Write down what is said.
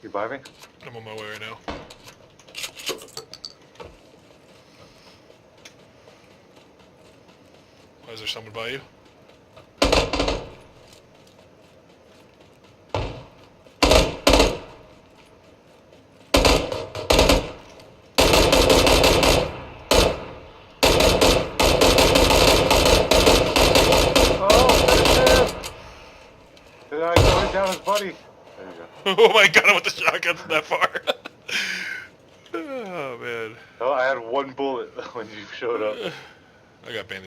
You by me? I'm on my way right now. Why is there someone by you? Did I go down his buddy? There you go. Oh my god, I went the shotgun from that far. Oh man. Oh, I had one bullet when you showed up. I got bandaged.